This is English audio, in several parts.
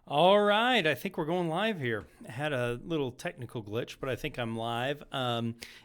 All right, I think we're going live here. I had a little technical glitch, but I think I'm live.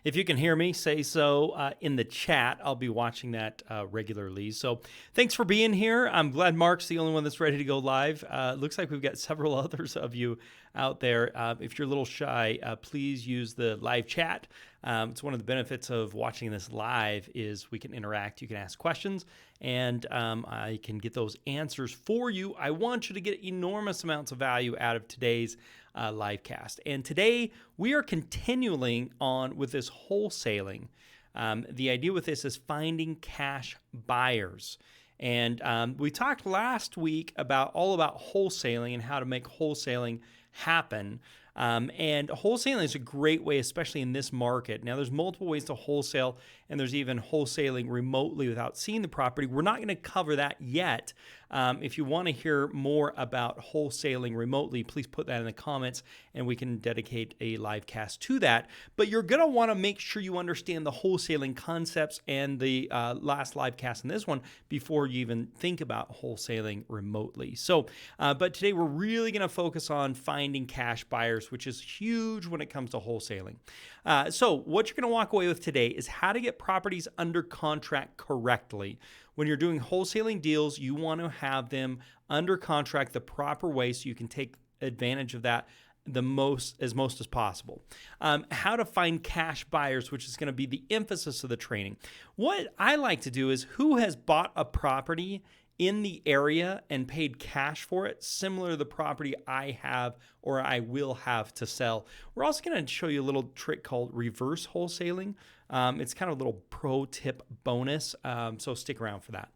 If you can hear me, say so in the chat. I'll be watching that regularly. So thanks for being here. I'm glad Mark's the only one that's ready to go live. Looks like we've got several others of you out there. If you're a little shy, please use the live chat. It's one of the benefits of watching this live is we can interact. You can ask questions, and I can get those answers for you. I want you to get enormous amounts of value out of today's live cast. And today we are continuing on with this wholesaling. The idea with this is finding cash buyers. And we talked last week all about wholesaling and how to make wholesaling happen. And wholesaling is a great way, especially in this market. Now, there's multiple ways to wholesale, and there's even wholesaling remotely without seeing the property. We're not going to cover that yet. If you want to hear more about wholesaling remotely, please put that in the comments, and we can dedicate a live cast to that. But you're going to want to make sure you understand the wholesaling concepts and the last live cast in this one before you even think about wholesaling remotely. So, but today we're really going to focus on finding cash buyers, which is huge when it comes to wholesaling. So what you're going to walk away with today is how to get properties under contract correctly. When you're doing wholesaling deals, you want to have them under contract the proper way so you can take advantage of that as most as possible. How to find cash buyers, which is going to be the emphasis of the training. What I like to do is who has bought a property in the area and paid cash for it, similar to the property I have or I will have to sell. We're also going to show you a little trick called reverse wholesaling. It's kind of a little pro tip bonus, so stick around for that.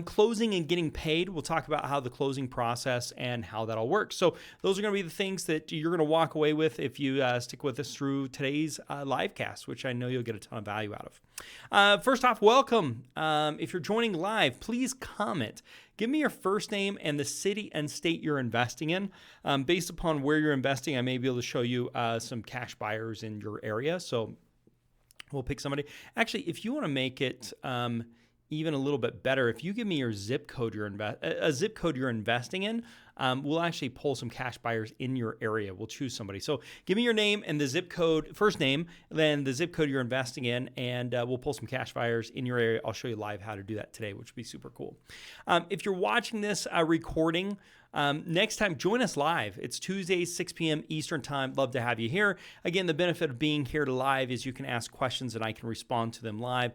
Closing and getting paid, we'll talk about how the closing process and how that all works. So those are going to be the things that you're going to walk away with if you stick with us through today's live cast, which I know you'll get a ton of value out of. First off, welcome. If you're joining live, please comment. Give me your first name and the city and state you're investing in. Based upon where you're investing, I may be able to show you some cash buyers in your area. So we'll pick somebody. Actually, if you want to make it even a little bit better, if you give me your zip code you're investing in, we'll actually pull some cash buyers in your area. We'll choose somebody. So give me your name and the zip code, first name, then the zip code you're investing in, and we'll pull some cash buyers in your area. I'll show you live how to do that today, which would be super cool. If you're watching this recording, next time, join us live. It's Tuesdays, 6 p.m. Eastern time. Love to have you here. Again, the benefit of being here live is you can ask questions and I can respond to them live,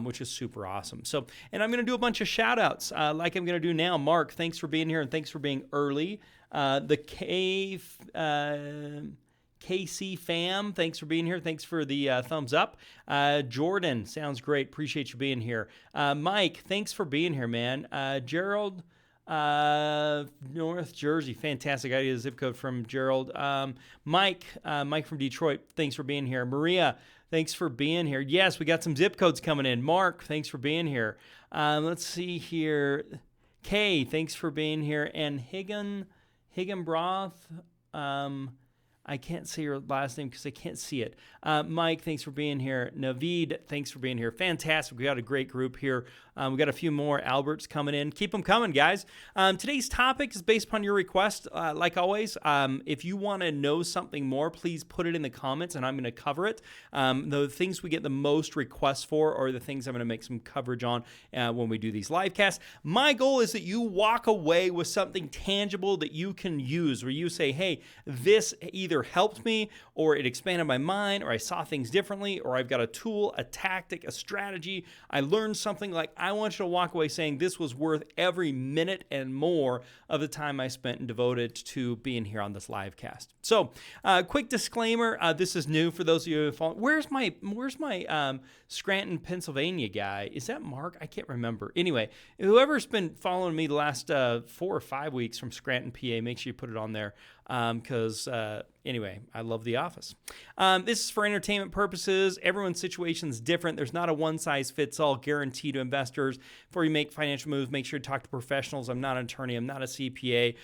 which is super awesome. So, and I'm going to do a bunch of shout outs like I'm going to do now. Mark, thanks for being here and thanks for being early. The KC fam, thanks for being here. Thanks for the thumbs up. Jordan, sounds great. Appreciate you being here. Mike, thanks for being here, man. Gerald, North Jersey, fantastic. I get a zip code from Gerald. Mike from Detroit, thanks for being here. Maria, thanks for being here. Yes, we got some zip codes coming in. Mark, thanks for being here. Let's see here. Kay, thanks for being here. And Higginbroth, I can't say your last name because I can't see it. Mike, thanks for being here. Naveed, thanks for being here. Fantastic. We got a great group here. We got a few more Alberts coming in. Keep them coming, guys. Today's topic is based upon your request. Like always, if you want to know something more, please put it in the comments and I'm going to cover it. The things we get the most requests for are the things I'm going to make some coverage on when we do these live casts. My goal is that you walk away with something tangible that you can use, where you say, hey, this either helped me or it expanded my mind or I saw things differently or I've got a tool, a tactic, a strategy. I learned something. Like, I want you to walk away saying this was worth every minute and more of the time I spent and devoted to being here on this live cast. So quick disclaimer, this is new for those of you who follow. Where's my Scranton, Pennsylvania guy? Is that Mark? I can't remember. Anyway, whoever's been following me the last 4 or 5 weeks from Scranton, PA, make sure you put it on there because anyway, I love The Office. This is for entertainment purposes. Everyone's situation is different. There's not a one-size-fits-all guarantee to investors. Before you make financial moves, make sure to talk to professionals. I'm not an attorney. I'm not a CPA.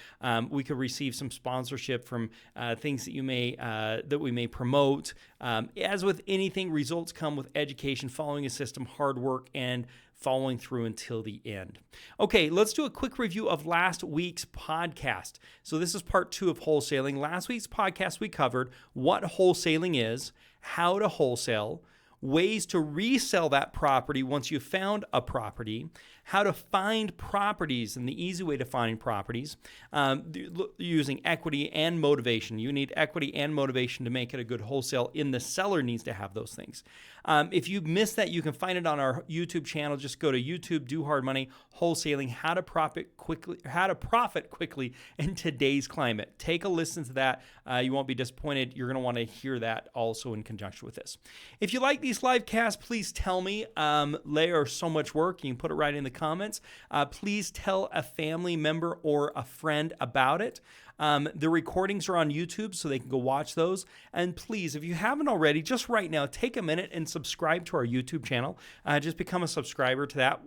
We could receive some sponsorship from things that we may promote. As with anything, results come with education, following a system, hard work, and following through until the end. Okay, let's do a quick review of last week's podcast. So this is part 2 of wholesaling. Last week's podcast, we covered what wholesaling is, how to wholesale, ways to resell that property once you've found a property, how to find properties and the easy way to find properties, using equity and motivation. You need equity and motivation to make it a good wholesale, and the seller needs to have those things. If you missed that, you can find it on our YouTube channel. Just go to YouTube, Do Hard Money, Wholesaling, how to profit quickly in today's climate. Take a listen to that. You won't be disappointed. You're going to want to hear that also in conjunction with this. If you like these live casts, please tell me. They are so much work. You can put it right in the comments. Please tell a family member or a friend about it. The recordings are on YouTube, so they can go watch those. And please, if you haven't already, just right now, take a minute and subscribe to our YouTube channel. Just become a subscriber to that.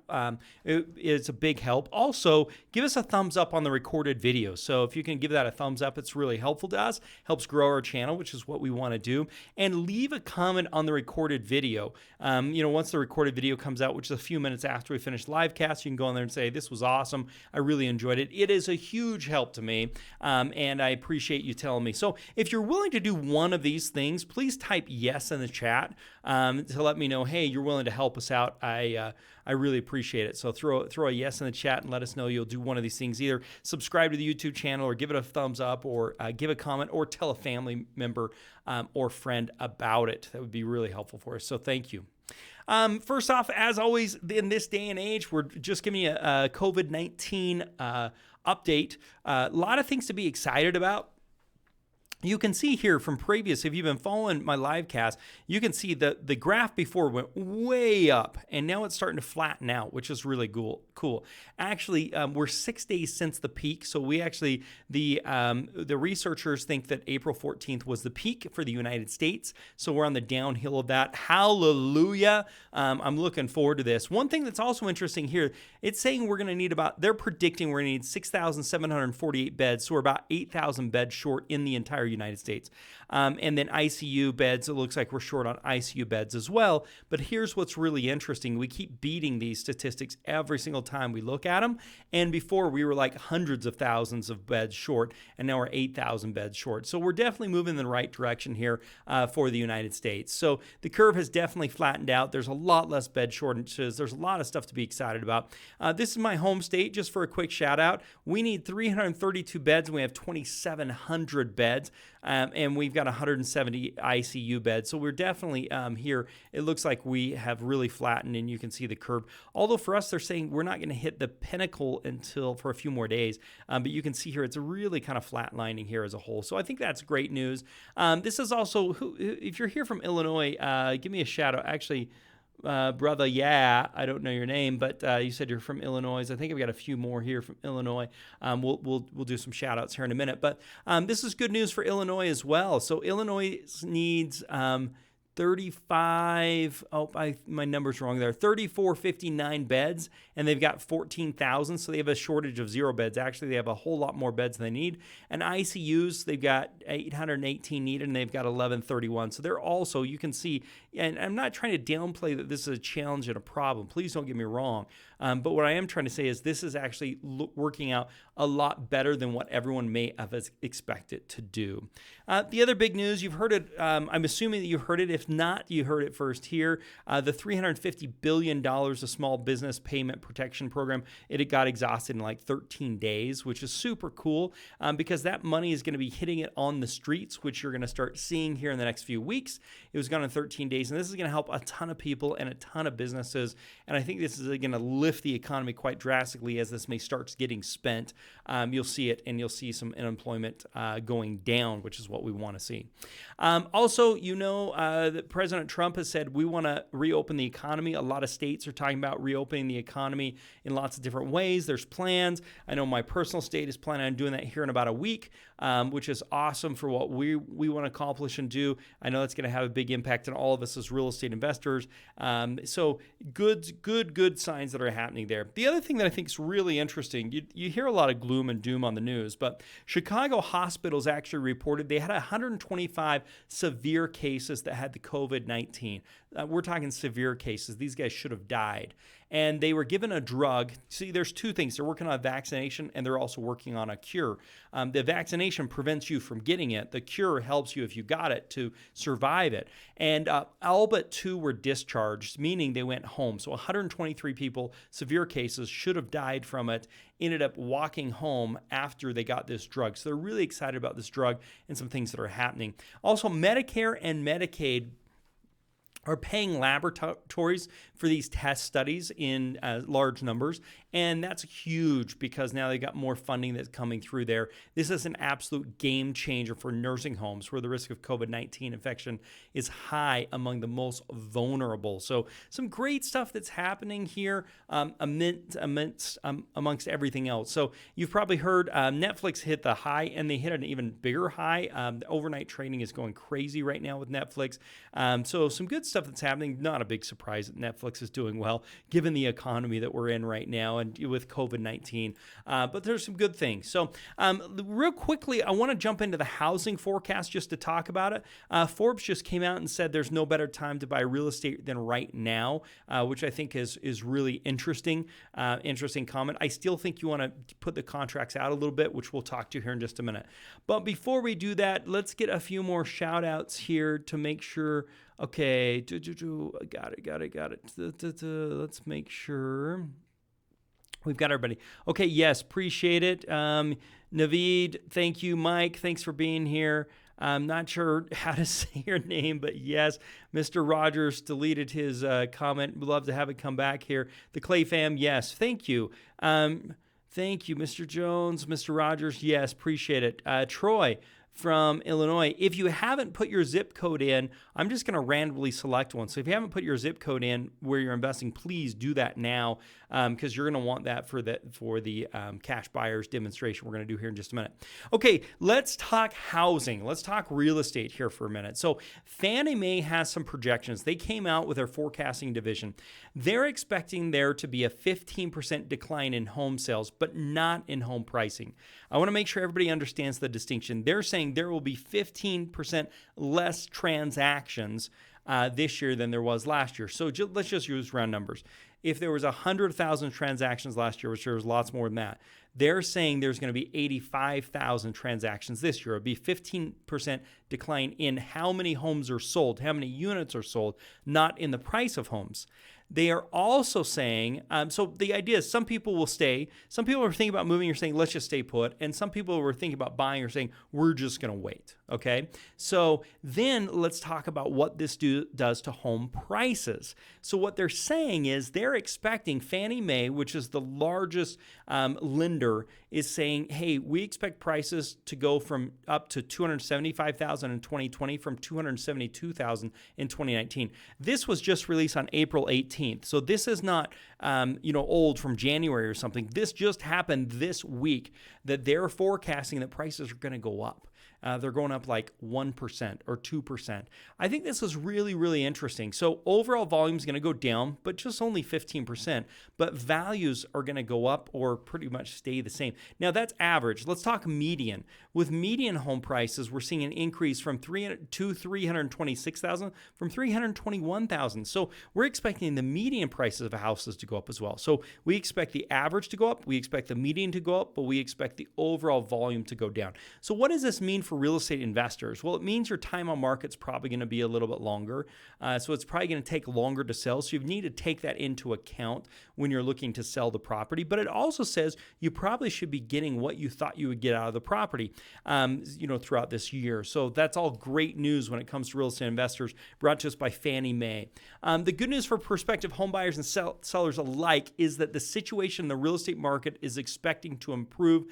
It's a big help. Also, give us a thumbs up on the recorded video. So if you can give that a thumbs up, it's really helpful to us. Helps grow our channel, which is what we want to do. And leave a comment on the recorded video. Once the recorded video comes out, which is a few minutes after we finish live cast, you can go on there and say, this was awesome. I really enjoyed it. It is a huge help to me. And I appreciate you telling me. So if you're willing to do one of these things, please type yes in the chat to let me know, hey, you're willing to help us out. I really appreciate it. So throw a yes in the chat and let us know you'll do one of these things. Either subscribe to the YouTube channel or give it a thumbs up or give a comment or tell a family member or friend about it. That would be really helpful for us. So thank you. First off, as always, in this day and age, we're just giving you a COVID-19 update. A lot of things to be excited about. You can see here from previous, if you've been following my live cast, you can see that the graph before went way up, and now it's starting to flatten out, which is really cool. Actually, we're 6 days since the peak, so we actually, the researchers think that April 14th was the peak for the United States, so we're on the downhill of that. Hallelujah. I'm looking forward to this. One thing that's also interesting here, it's saying we're going to need they're predicting we're going to need 6,748 beds, so we're about 8,000 beds short in the entire United States. And then ICU beds, it looks like we're short on ICU beds as well. But here's what's really interesting. We keep beating these statistics every single time we look at them. And before we were like hundreds of thousands of beds short, and now we're 8,000 beds short. So we're definitely moving in the right direction here for the United States. So the curve has definitely flattened out. There's a lot less bed shortages. There's a lot of stuff to be excited about. This is my home state. Just for a quick shout out, we need 332 beds and we have 2,700 beds. And we've got 170 ICU beds. So we're definitely here. It looks like we have really flattened, and you can see the curve. Although for us, they're saying we're not going to hit the pinnacle until for a few more days. But you can see here, it's really kind of flatlining here as a whole. So I think that's great news. This is also, if you're here from Illinois, give me a shout out. Actually, brother, I don't know your name, but you said you're from Illinois. I think I've got a few more here from Illinois. We'll do some shout outs here in a minute, but this is good news for Illinois as well. So Illinois needs 35, my number's wrong there, 3,459 beds, and they've got 14,000, so they have a shortage of 0 beds. Actually, they have a whole lot more beds than they need. And ICUs, they've got 818 needed, and they've got 1,131. So they're also, you can see, and I'm not trying to downplay that this is a challenge and a problem. Please don't get me wrong. But what I am trying to say is this is actually working out a lot better than what everyone may have expected to do. The other big news, you've heard it, I'm assuming that you heard it. If not, you heard it first here. The $350 billion of small business payment protection program, it got exhausted in like 13 days, which is super cool because that money is going to be hitting it on the streets, which you're going to start seeing here in the next few weeks. It was gone in 13 days, and this is going to help a ton of people and a ton of businesses. And I think this is going to lift the economy quite drastically as this may start getting spent. You'll see it, and you'll see some unemployment going down, which is what we want to see. Also, President Trump has said, we want to reopen the economy. A lot of states are talking about reopening the economy in lots of different ways. There's plans. I know my personal state is planning on doing that here in about a week, which is awesome for what we want to accomplish and do. I know that's going to have a big impact on all of us as real estate investors. So good signs that are happening there. The other thing that I think is really interesting, you hear a lot of gloom and doom on the news, but Chicago hospitals actually reported they had 125 severe cases that had the COVID-19. We're talking severe cases. These guys should have died. And they were given a drug. See, there's two things. They're working on a vaccination, and they're also working on a cure. The vaccination prevents you from getting it. The cure helps you, if you got it, to survive it. And all but 2 were discharged, meaning they went home. So 123 people, severe cases, should have died from it, ended up walking home after they got this drug. So they're really excited about this drug and some things that are happening. Also, Medicare and Medicaid are paying laboratories for these test studies in large numbers. And that's huge because now they got more funding that's coming through there. This is an absolute game changer for nursing homes where the risk of COVID-19 infection is high among the most vulnerable. So some great stuff that's happening here amongst everything else. So you've probably heard Netflix hit the high, and they hit an even bigger high. The overnight trading is going crazy right now with Netflix. So some good stuff that's happening. Not a big surprise that Netflix is doing well given the economy that we're in right now and with COVID-19. But there's some good things. So real quickly, I want to jump into the housing forecast just to talk about it. Forbes just came out and said there's no better time to buy real estate than right now, which I think is really interesting. Interesting comment. I still think you want to put the contracts out a little bit, which we'll talk to here in just a minute. But before we do that, let's get a few more shout outs here to make sure. Okay, got it. Let's make sure we've got everybody. Okay, yes, appreciate it. Naveed, thank you. Mike, thanks for being here. I'm not sure how to say your name, but yes, Mr. Rogers deleted his comment. We'd love to have it come back here. The Clay fam, yes, thank you. Thank you, Mr. Jones, Mr. Rogers, yes, appreciate it. Troy from Illinois, if you haven't put your zip code in, I'm just going to randomly select one. So if you haven't put your zip code in where you're investing, please do that now because you're going to want that for the cash buyers demonstration we're going to do here in just a minute. Okay, let's talk housing. Let's talk real estate here for a minute. So Fannie Mae has some projections. They came out with their forecasting division. They're expecting there to be a 15% decline in home sales, but not in home pricing. I want to make sure everybody understands the distinction. They're saying there will be 15% less transactions this year than there was last year. So let's just use round numbers. If there was 100,000 transactions last year, which there was lots more than that, they're saying there's going to be 85,000 transactions this year. It would be 15% decline in how many homes are sold, how many units are sold, not in the price of homes. They are also saying, so the idea is some people will stay. Some people are thinking about moving, you're saying, let's just stay put. And some people were thinking about buying or saying, we're just going to wait. Okay. So then let's talk about what this does to home prices. So what they're saying is they're expecting Fannie Mae, which is the largest lender, is saying, hey, we expect prices to go from up to $275,000 in 2020 from $272,000 in 2019. This was just released on April 18th. So this is not, old from January or something. This just happened this week that they're forecasting that prices are going to go up. They're going up like 1% or 2%. I think this is really, really interesting. So overall volume is going to go down, but just only 15%. But values are going to go up or pretty much stay the same. Now that's average. Let's talk median. With median home prices, we're seeing an increase from 326,000 from 321,000. So we're expecting the median prices of houses to go up as well. So we expect the average to go up. We expect the median to go up, but we expect the overall volume to go down. So what does this mean for real estate investors? Well, it means your time on market's probably going to be a little bit longer. So it's probably going to take longer to sell. So you need to take that into account when you're looking to sell the property. But it also says you probably should be getting what you thought you would get out of the property, throughout this year. So that's all great news when it comes to real estate investors, brought to us by Fannie Mae. The good news for prospective home buyers and sellers alike is that the situation in the real estate market is expecting to improve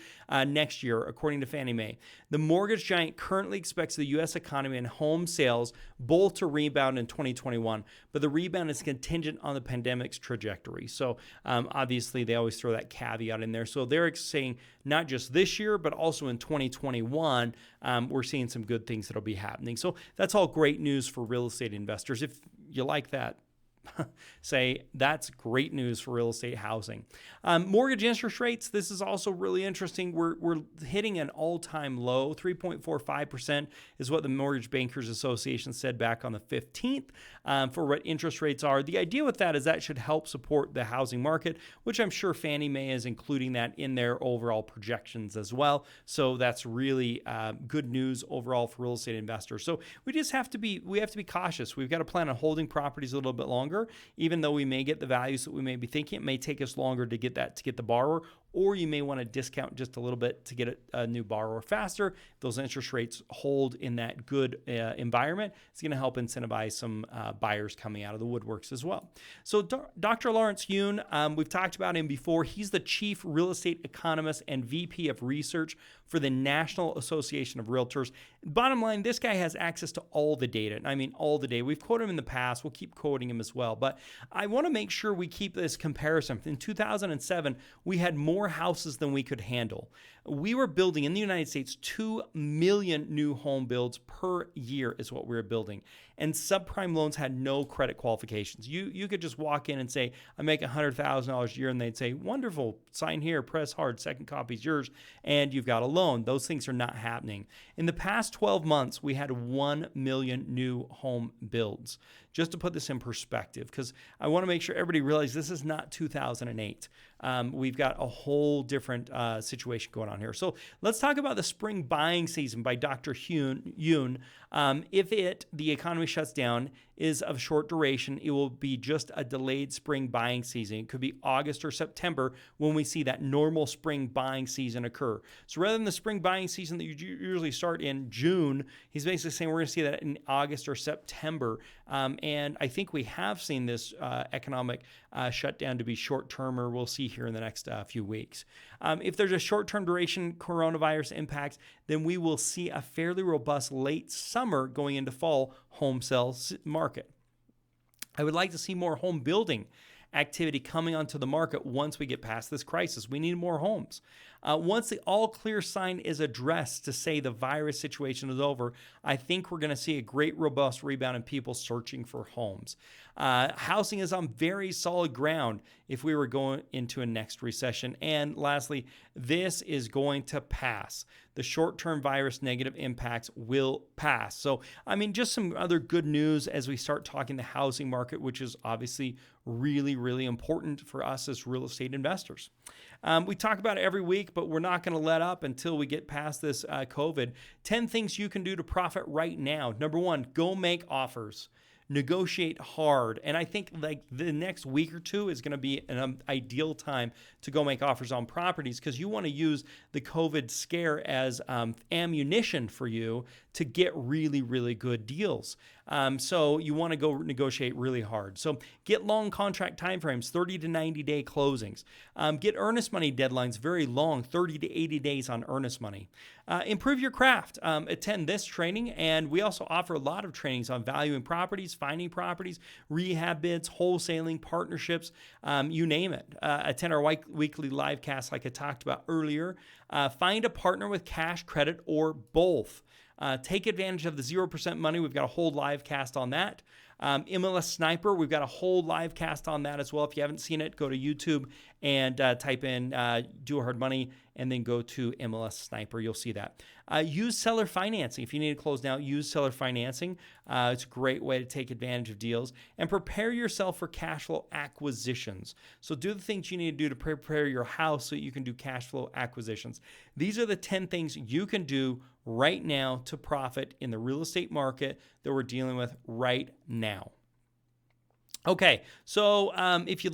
next year, according to Fannie Mae. The mortgage giant currently expects the U.S. economy and home sales both to rebound in 2021, but the rebound is contingent on the pandemic's trajectory. So obviously, they always throw that caveat in there. So they're saying not just this year, but also in 2021, we're seeing some good things that'll be happening. So that's all great news for real estate investors. If you like that, say that's great news for real estate housing. Mortgage interest rates, this is also really interesting. We're hitting an all-time low. 3.45% is what the Mortgage Bankers Association said back on the 15th for what interest rates are. The idea with that is that should help support the housing market, which I'm sure Fannie Mae is including that in their overall projections as well. So that's really good news overall for real estate investors. So we have to be cautious. We've got to plan on holding properties a little bit longer. Even though we may get the values that we may be thinking, it may take us longer to get the borrower, or you may want to discount just a little bit to get a new borrower faster. If those interest rates hold in that good environment, it's going to help incentivize some buyers coming out of the woodworks as well. So Dr. Lawrence Yun, we've talked about him before. He's the chief real estate economist and VP of research for the National Association of Realtors. Bottom line, this guy has access to all the data. I mean, all the data. We've quoted him in the past. We'll keep quoting him as well. But I want to make sure we keep this comparison. In 2007, we had more houses than we could handle. We were building in the United States 2 million new home builds per year is what we were building. And subprime loans had no credit qualifications. You could just walk in and say, I make $100,000 a year, and they'd say, wonderful, sign here, press hard, second copy's yours, and you've got a loan. Those things are not happening. In the past 12 months, we had 1 million new home builds. Just to put this in perspective, because I want to make sure everybody realizes this is not 2008. We've got a whole different situation going on here. So let's talk about the spring buying season by Dr. Yun. If the economy shuts down, is of short duration, it will be just a delayed spring buying season. It could be August or September when we see that normal spring buying season occur. So rather than the spring buying season that you usually start in June, he's basically saying we're going to see that in August or September. And I think we have seen this economic shutdown to be short-term, or we'll see here in the next few weeks. If there's a short-term duration coronavirus impacts, then we will see a fairly robust late summer going into fall home sales market. I would like to see more home building activity coming onto the market once we get past this crisis. We need more homes. Once the all clear sign is addressed to say the virus situation is over, I think we're going to see a great robust rebound in people searching for homes. Housing is on very solid ground if we were going into a next recession. And lastly, this is going to pass. The short-term virus negative impacts will pass. So, I mean, just some other good news as we start talking the housing market, which is obviously really, really important for us as real estate investors. We talk about it every week, but we're not going to let up until we get past this COVID. 10 things you can do to profit right now. Number one, go make offers. Negotiate hard. And I think like the next week or two is going to be an ideal time to go make offers on properties, because you want to use the COVID scare as ammunition for you to get really, really good deals. So you want to go negotiate really hard. So get long contract timeframes, 30 to 90 day closings. Get earnest money deadlines very long, 30 to 80 days on earnest money. Improve your craft. Attend this training, and we also offer a lot of trainings on valuing properties, finding properties, rehab bids, wholesaling, partnerships, you name it. Attend our weekly live cast like I talked about earlier. Find a partner with cash, credit, or both. Take advantage of the 0% money. We've got a whole live cast on that. MLS Sniper, we've got a whole live cast on that as well. If you haven't seen it, go to YouTube and type in Do Hard Money and then go to MLS Sniper. You'll see that. Use seller financing. If you need to close now, use seller financing. It's a great way to take advantage of deals. And prepare yourself for cash flow acquisitions. So do the things you need to do to prepare your house so you can do cash flow acquisitions. These are the 10 things you can do right now to profit in the real estate market that we're dealing with right now. Okay, so if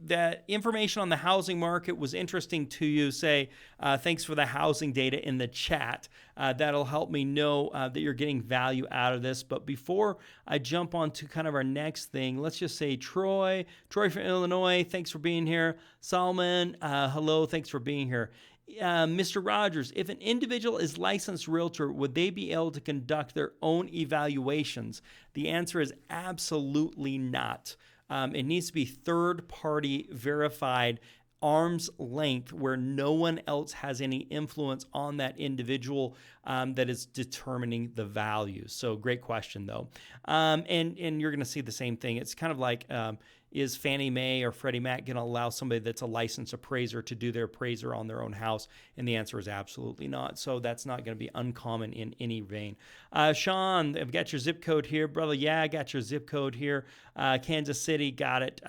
that information on the housing market was interesting to you, say thanks for the housing data in the chat. That'll help me know that you're getting value out of this. But before I jump on to kind of our next thing, let's just say Troy from Illinois, thanks for being here. Solomon, hello, thanks for being here. Mr. Rogers, if an individual is licensed realtor, would they be able to conduct their own evaluations? The answer is absolutely not. It needs to be third-party verified, arm's length, where no one else has any influence on that individual that is determining the value. So great question, though. And you're going to see the same thing. It's kind of like, is Fannie Mae or Freddie Mac going to allow somebody that's a licensed appraiser to do their appraiser on their own house? And the answer is absolutely not. So that's not going to be uncommon in any vein. Sean, I've got your zip code here, brother. Yeah, I got your zip code here. Kansas City, got it.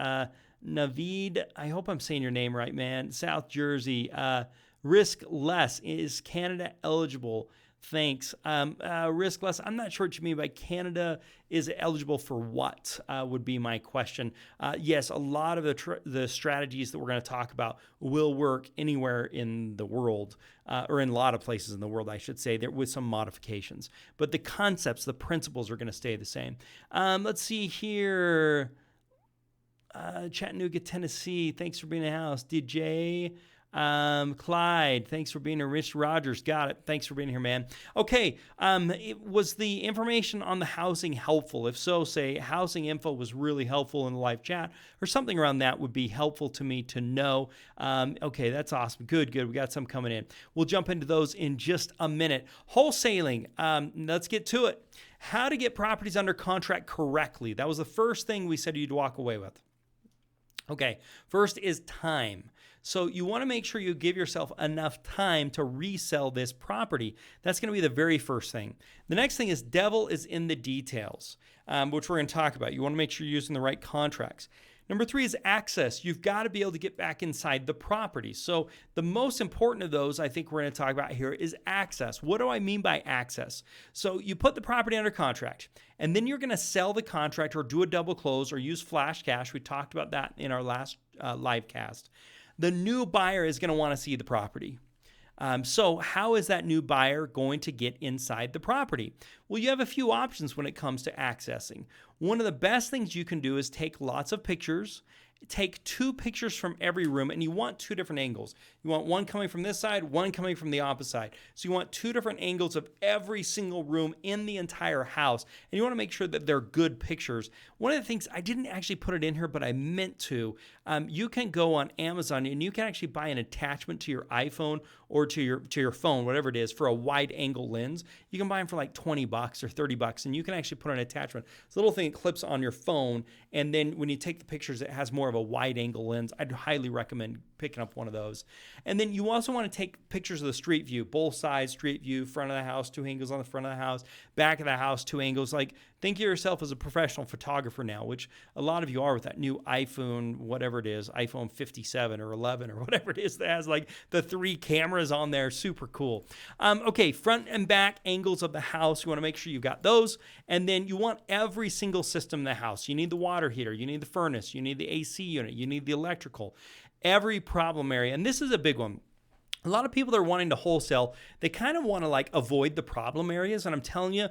Naveed, I hope I'm saying your name right, man. South Jersey, risk less. Is Canada eligible? Thanks. Risk less. I'm not sure what you mean by Canada is eligible for what, would be my question. Yes, a lot of the strategies that we're going to talk about will work anywhere in the world, or in a lot of places in the world, I should say, there with some modifications. But the concepts, the principles are going to stay the same. Let's see here. Chattanooga, Tennessee, thanks for being in the house. DJ, Clyde, thanks for being here. Rich Rogers, got it. Thanks for being here, man. Okay, was the information on the housing helpful? If so, say housing info was really helpful in the live chat, or something around that would be helpful to me to know. Okay, that's awesome. Good. We got some coming in. We'll jump into those in just a minute. Wholesaling, let's get to it. How to get properties under contract correctly. That was the first thing we said you'd walk away with. Okay, first is time. So you want to make sure you give yourself enough time to resell this property. That's going to be the very first thing. The next thing is devil is in the details, which we're going to talk about. You want to make sure you're using the right contracts. Number 3 is access. You've got to be able to get back inside the property. So the most important of those I think we're going to talk about here is access. What do I mean by access? So you put the property under contract, and then you're going to sell the contract or do a double close or use flash cash. We talked about that in our last live cast. The new buyer is going to want to see the property. So how is that new buyer going to get inside the property? Well, you have a few options when it comes to accessing. One of the best things you can do is take lots of pictures, take 2 pictures from every room, and you want 2 different angles. You want one coming from this side, one coming from the opposite side. So you want 2 different angles of every single room in the entire house, and you want to make sure that they're good pictures. One of the things, I didn't actually put it in here, but I meant to, you can go on Amazon and you can actually buy an attachment to your iPhone or to your phone, whatever it is, for a wide angle lens. You can buy them for like $20 or $30, and you can actually put an attachment. It's a little thing that clips on your phone, and then when you take the pictures, it has more of a wide angle lens. I'd highly recommend picking up one of those. And then you also want to take pictures of the street view, both sides, street view, front of the house, 2 angles on the front of the house, back of the house, 2 angles. Like, think of yourself as a professional photographer now, which a lot of you are with that new iPhone, whatever it is, iPhone 57 or 11 or whatever it is that has like the 3 cameras on there. Super cool. Okay, front and back angles of the house. You want to make sure you've got those. And then you want every single system in the house. You need the water heater. You need the furnace. You need the AC unit. You need the electrical. Every problem area. And this is a big one. A lot of people that are wanting to wholesale, they kind of want to like avoid the problem areas. And I'm telling you,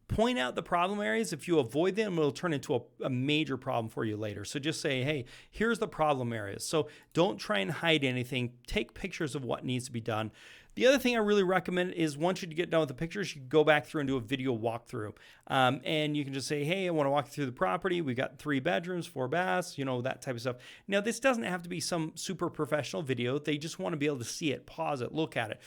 point out the problem areas. If you avoid them, it'll turn into a major problem for you later. So just say, hey, here's the problem areas. So don't try and hide anything. Take pictures of what needs to be done. The other thing I really recommend is once you get done with the pictures, you go back through and do a video walkthrough. And you can just say, hey, I want to walk you through the property. We got 3 bedrooms, 4 baths, that type of stuff. Now, this doesn't have to be some super professional video. They just want to be able to see it, pause it, look at it.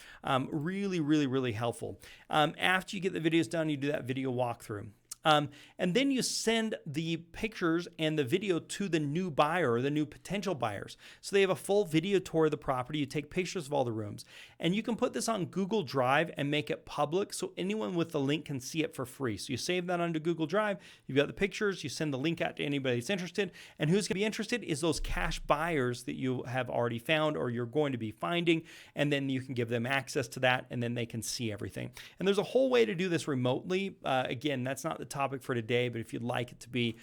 Really, really, really helpful. After you get the videos done, you do that video walkthrough. And then you send the pictures and the video to the new buyer or the new potential buyers. So they have a full video tour of the property. You take pictures of all the rooms, and you can put this on Google Drive and make it public so anyone with the link can see it for free. So you save that onto Google Drive. You've got the pictures. You send the link out to anybody that's interested. And who's going to be interested is those cash buyers that you have already found or you're going to be finding. And then you can give them access to that, and then they can see everything. And there's a whole way to do this remotely. Again, that's not the topic for today, but if you'd like it to be,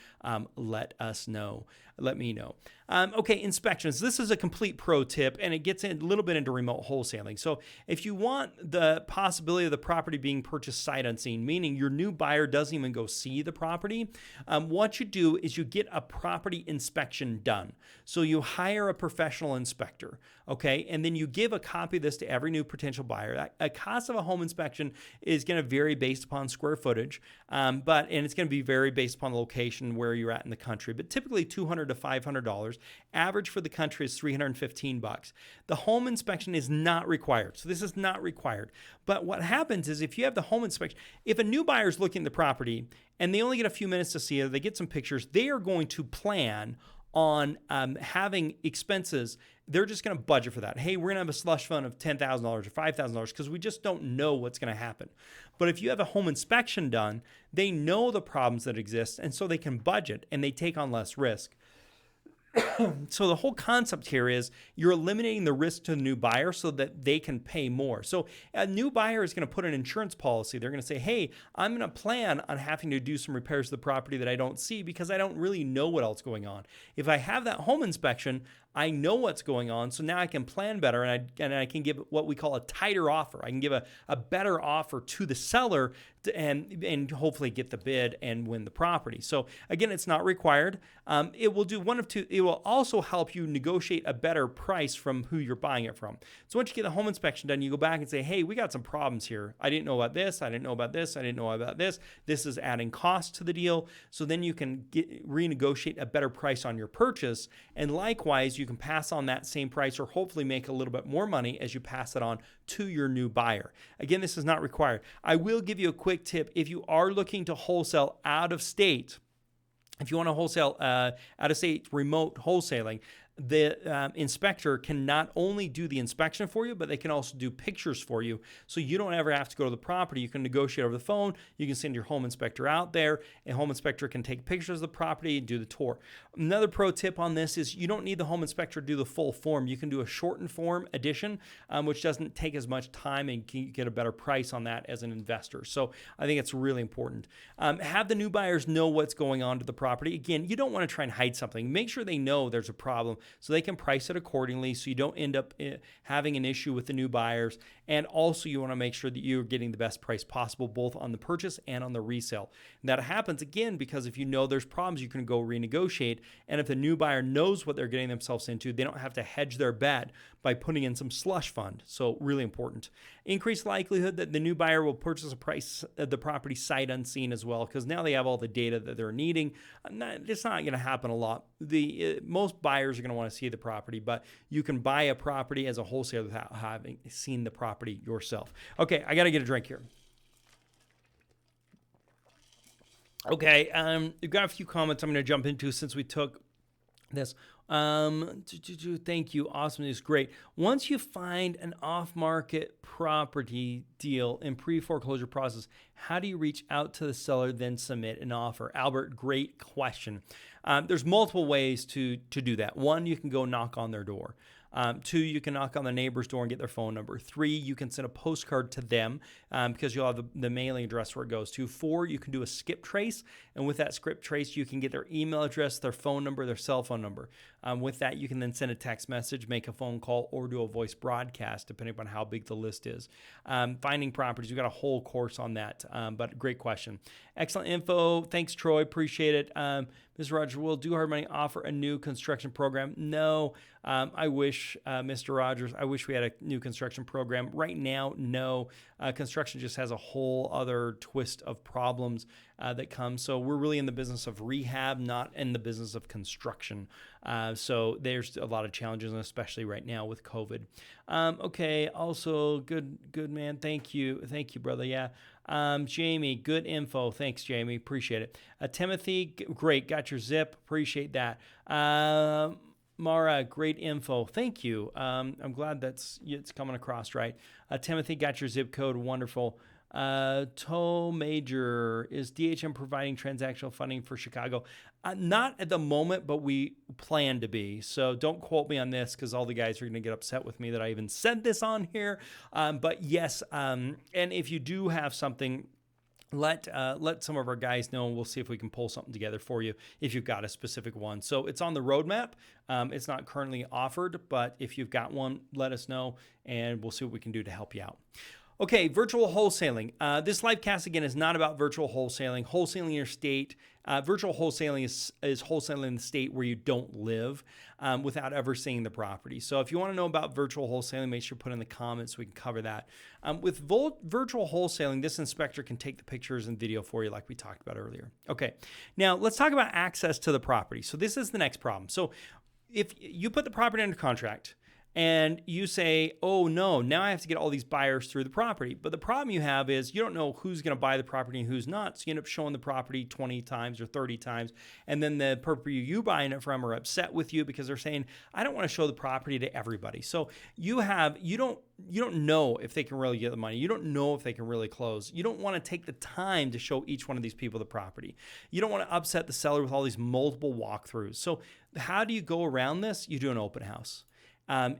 let us know. let me know. Okay, inspections. This is a complete pro tip, and it gets in a little bit into remote wholesaling. So if you want the possibility of the property being purchased sight unseen, meaning your new buyer doesn't even go see the property, what you do is you get a property inspection done. So you hire a professional inspector, okay, and then you give a copy of this to every new potential buyer. A cost of a home inspection is going to vary based upon square footage, and it's going to be vary based upon the location where you're at in the country. But typically $200 to $500. Average for the country is $315. The home inspection is not required. So this is not required. But what happens is if you have the home inspection, if a new buyer is looking at the property and they only get a few minutes to see it, they get some pictures, they are going to plan on having expenses. They're just going to budget for that. Hey, we're going to have a slush fund of $10,000 or $5,000 because we just don't know what's going to happen. But if you have a home inspection done, they know the problems that exist, and so they can budget and they take on less risk. So the whole concept here is you're eliminating the risk to the new buyer so that they can pay more. So a new buyer is going to put an insurance policy. They're going to say, hey, I'm going to plan on having to do some repairs to the property that I don't see because I don't really know what else is going on. If I have that home inspection, I know what's going on, so now I can plan better, and I can give what we call a tighter offer. I can give a better offer to the seller and hopefully get the bid and win the property. So again, it's not required. It will do one of two. It will also help you negotiate a better price from who you're buying it from. So once you get the home inspection done, you go back and say, hey, we got some problems here. I didn't know about this. I didn't know about this. I didn't know about this. This is adding cost to the deal. So then you can renegotiate a better price on your purchase. And likewise, you can pass on that same price or hopefully make a little bit more money as you pass it on to your new buyer. Again, this is not required. I will give you a quick tip. If you are looking to wholesale out of state, if you want to wholesale out of state remote wholesaling, the inspector can not only do the inspection for you, but they can also do pictures for you. So you don't ever have to go to the property. You can negotiate over the phone. You can send your home inspector out there. A home inspector can take pictures of the property and do the tour. Another pro tip on this is you don't need the home inspector to do the full form. You can do a shortened form edition, which doesn't take as much time and can get a better price on that as an investor. So I think it's really important. Have the new buyers know what's going on to the property. Again, you don't want to try and hide something. Make sure they know there's a problem, so they can price it accordingly so you don't end up having an issue with the new buyers. And also you want to make sure that you're getting the best price possible, both on the purchase and on the resale. And that happens again because if you know there's problems, you can go renegotiate. And if the new buyer knows what they're getting themselves into, they don't have to hedge their bet by putting in some slush fund. So really important. Increased likelihood that the new buyer will purchase the property sight unseen as well, because now they have all the data that they're needing. It's not going to happen a lot. Most buyers are going to want to see the property, but you can buy a property as a wholesaler without having seen the property yourself. Okay, I got to get a drink here. Okay, we've got a few comments I'm going to jump into since we took this. Thank you. Awesome news. Great. Once you find an off-market property deal in pre-foreclosure process, how do you reach out to the seller, then submit an offer? Albert, great question. There's multiple ways to do that. One, you can go knock on their door. Two, you can knock on the neighbor's door and get their phone number. Three, you can send a postcard to them because you'll have the mailing address where it goes to. Four, you can do a skip trace. And with that skip trace, you can get their email address, their phone number, their cell phone number. With that, you can then send a text message, make a phone call, or do a voice broadcast, depending upon how big the list is. Finding properties, we've got a whole course on that, but great question. Excellent info. Thanks, Troy. Appreciate it. Mr. Rogers, will Do Hard Money offer a new construction program? No. I wish, Mr. Rogers, I wish we had a new construction program. Right now, no. Construction just has a whole other twist of problems that come. So we're really in the business of rehab, not in the business of construction. So there's a lot of challenges, and especially right now with COVID. Okay. Also, good man. Thank you, brother. Yeah. Jamie, good info. Thanks, Jamie. Appreciate it. Timothy, great. Got your zip. Appreciate that. Mara, great info. Thank you. I'm glad it's coming across right. Timothy, got your zip code. Wonderful. Toe Major, is DHM providing transactional funding for Chicago? Not at the moment, but we plan to be. So don't quote me on this because all the guys are going to get upset with me that I even said this on here. But yes, and if you do have something let some of our guys know, and we'll see if we can pull something together for you if you've got a specific one. So it's on the roadmap. It's not currently offered, but if you've got one, let us know, and we'll see what we can do to help you out. Okay, virtual wholesaling. This live cast, again, is not about virtual wholesaling. Wholesaling your state. Virtual wholesaling is wholesaling in the state where you don't live without ever seeing the property. So if you want to know about virtual wholesaling, make sure to put in the comments so we can cover that. With virtual wholesaling, this inspector can take the pictures and video for you like we talked about earlier. Okay, now let's talk about access to the property. So this is the next problem. So if you put the property under contract, and you say, oh no, now I have to get all these buyers through the property. But the problem you have is you don't know who's going to buy the property and who's not. So you end up showing the property 20 times or 30 times. And then the people you buying it from are upset with you because they're saying, I don't want to show the property to everybody. So you don't know if they can really get the money. You don't know if they can really close. You don't want to take the time to show each one of these people the property. You don't want to upset the seller with all these multiple walkthroughs. So how do you go around this? You do an open house.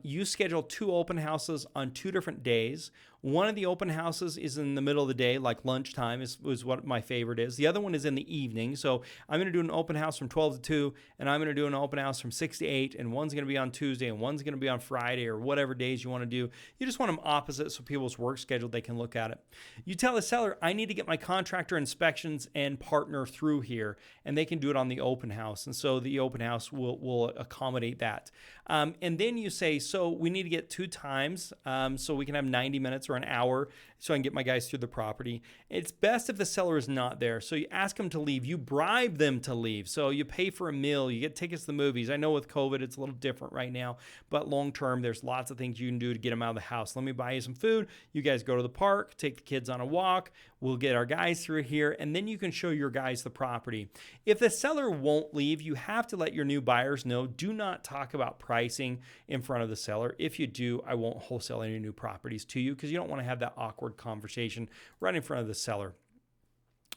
You schedule 2 open houses on 2 different days. One of the open houses is in the middle of the day, like lunchtime is what my favorite is. The other one is in the evening. So I'm going to do an open house from 12 to 2, and I'm going to do an open house from 6 to 8, and one's going to be on Tuesday, and one's going to be on Friday, or whatever days you want to do. You just want them opposite so people's work schedule, they can look at it. You tell the seller, I need to get my contractor inspections and partner through here, and they can do it on the open house. And so the open house will accommodate that. And then you say, so we need to get 2 times so we can have 90 minutes or an hour so I can get my guys through the property. It's best if the seller is not there. So you ask them to leave. You bribe them to leave. So you pay for a meal. You get tickets to the movies. I know with COVID, it's a little different right now, but long term, there's lots of things you can do to get them out of the house. Let me buy you some food. You guys go to the park, take the kids on a walk. We'll get our guys through here, and then you can show your guys the property. If the seller won't leave, you have to let your new buyers know. Do not talk about pricing in front of the seller. If you do, I won't wholesale any new properties to you because you don't want to have that awkward conversation right in front of the seller.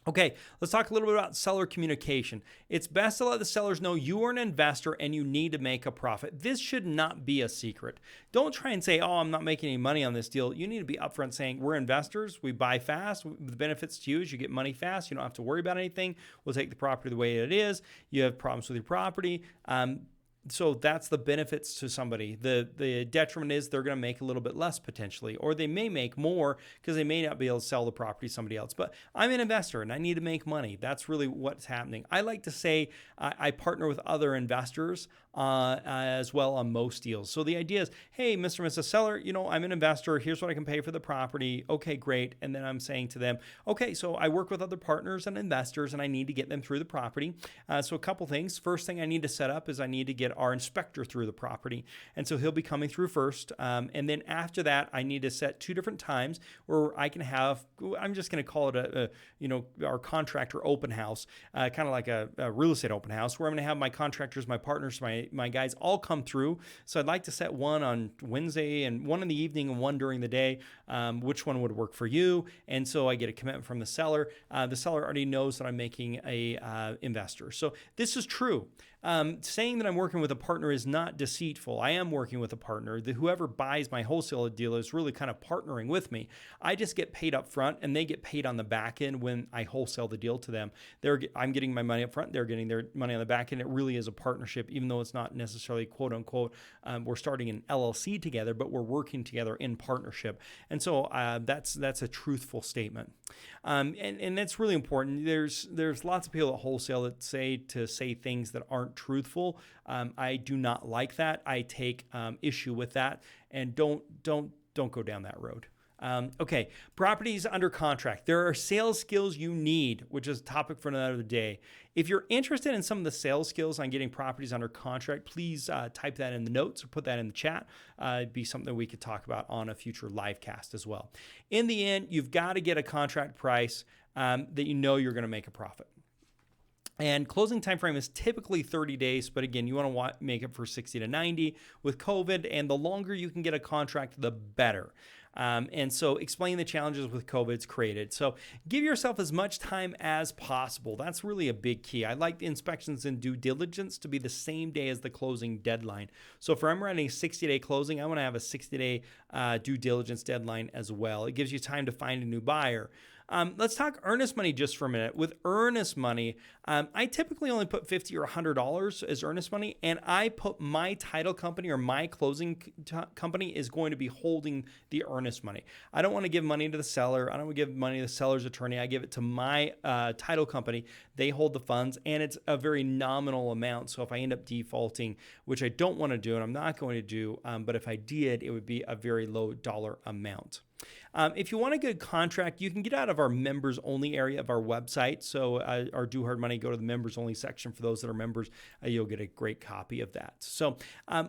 Okay, let's talk a little bit about seller communication. It's best to let the sellers know you are an investor and you need to make a profit. This should not be a secret. Don't try and say, oh, I'm not making any money on this deal. You need to be upfront saying, we're investors. We buy fast. The benefits to you is you get money fast. You don't have to worry about anything. We'll take the property the way it is. You have problems with your property. So that's the benefits to somebody. The detriment is they're going to make a little bit less potentially, or they may make more because they may not be able to sell the property to somebody else. But I'm an investor and I need to make money. That's really what's happening. I like to say I partner with other investors as well on most deals. So the idea is, hey, Mr. and Mrs. Seller, I'm an investor. Here's what I can pay for the property. Okay, great. And then I'm saying to them, okay, so I work with other partners and investors and I need to get them through the property. So a couple things. First thing I need to set up is I need to get our inspector through the property. And so he'll be coming through first. And then after that, I need to set 2 different times where I can have, I'm just going to call it our contractor open house, kind of like a real estate open house where I'm going to have my contractors, my partners, my guys all come through. So I'd like to set one on Wednesday and one in the evening and one during the day. Which one would work for you? And so I get a commitment from the seller. The seller already knows that I'm making a investor. So this is true. Saying that I'm working with a partner is not deceitful. I am working with a partner. Whoever buys my wholesale deal is really kind of partnering with me. I just get paid up front and they get paid on the back end when I wholesale the deal to them. I'm getting my money up front. They're getting their money on the back end. It really is a partnership, even though it's not necessarily quote unquote, we're starting an LLC together, but we're working together in partnership. And so that's a truthful statement. And that's really important. There's lots of people at wholesale that say things that aren't truthful. I do not like that. I take issue with that, and don't go down that road. Okay, properties under contract. There are sales skills you need, which is a topic for another day. If you're interested in some of the sales skills on getting properties under contract, please type that in the notes or put that in the chat. It'd be something we could talk about on a future live cast as well. In the end, you've got to get a contract price that you're going to make a profit. And closing time frame is typically 30 days, but again, you want to make it for 60 to 90 with COVID, and the longer you can get a contract, the better. And so explain the challenges with COVID's created. So give yourself as much time as possible. That's really a big key. I like the inspections and due diligence to be the same day as the closing deadline. So if I'm running a 60-day closing, I want to have a 60-day due diligence deadline as well. It gives you time to find a new buyer. Let's talk earnest money just for a minute. With earnest money, I typically only put $50 or $100 as earnest money, and I put my title company or my closing company is going to be holding the earnest money. I don't want to give money to the seller. I don't want to give money to the seller's attorney. I give it to my title company. They hold the funds, and it's a very nominal amount. So if I end up defaulting, which I don't want to do, and I'm not going to do, but if I did, it would be a very low dollar amount. If you want a good contract, you can get out of our members only area of our website. So our Do Hard Money, go to the members only section. For those that are members, you'll get a great copy of that. So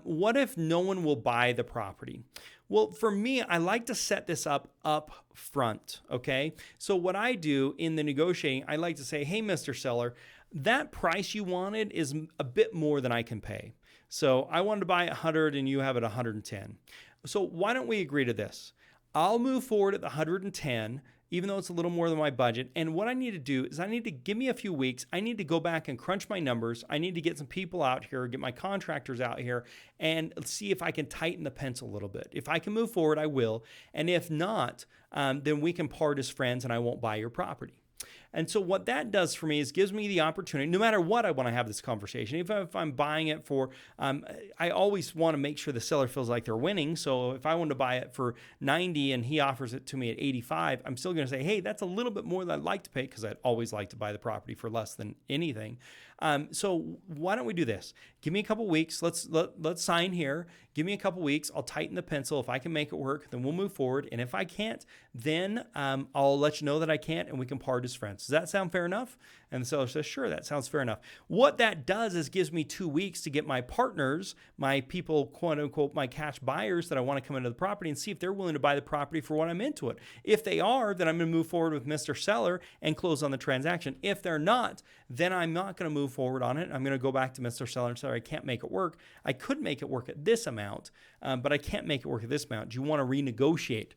what if no one will buy the property? Well, for me, I like to set this up front, okay? So what I do in the negotiating, I like to say, hey, Mr. Seller, that price you wanted is a bit more than I can pay. So I wanted to buy 100 and you have it 110. So why don't we agree to this? I'll move forward at the 110, even though it's a little more than my budget. And what I need to do is I need to give me a few weeks. I need to go back and crunch my numbers. I need to get some people out here, get my contractors out here, and see if I can tighten the pencil a little bit. If I can move forward, I will. And if not, then we can part as friends and I won't buy your property. And so what that does for me is gives me the opportunity, no matter what I want to have this conversation, even if I'm buying it for, I always want to make sure the seller feels like they're winning. So if I want to buy it for 90 and he offers it to me at 85, I'm still going to say, hey, that's a little bit more than I'd like to pay because I'd always like to buy the property for less than anything. So why don't we do this? Give me a couple weeks. Let's sign here. Give me a couple weeks. I'll tighten the pencil. If I can make it work, then we'll move forward. And if I can't, then I'll let you know that I can't, and we can part as friends. Does that sound fair enough? And the seller says, sure, that sounds fair enough. What that does is gives me 2 weeks to get my partners, my people, quote unquote, my cash buyers that I want to come into the property and see if they're willing to buy the property for what I'm into it. If they are, then I'm going to move forward with Mr. Seller and close on the transaction. If they're not, then I'm not going to move forward on it. I'm going to go back to Mr. Seller and say, I can't make it work. I could make it work at this amount, but I can't make it work at this amount. Do you want to renegotiate?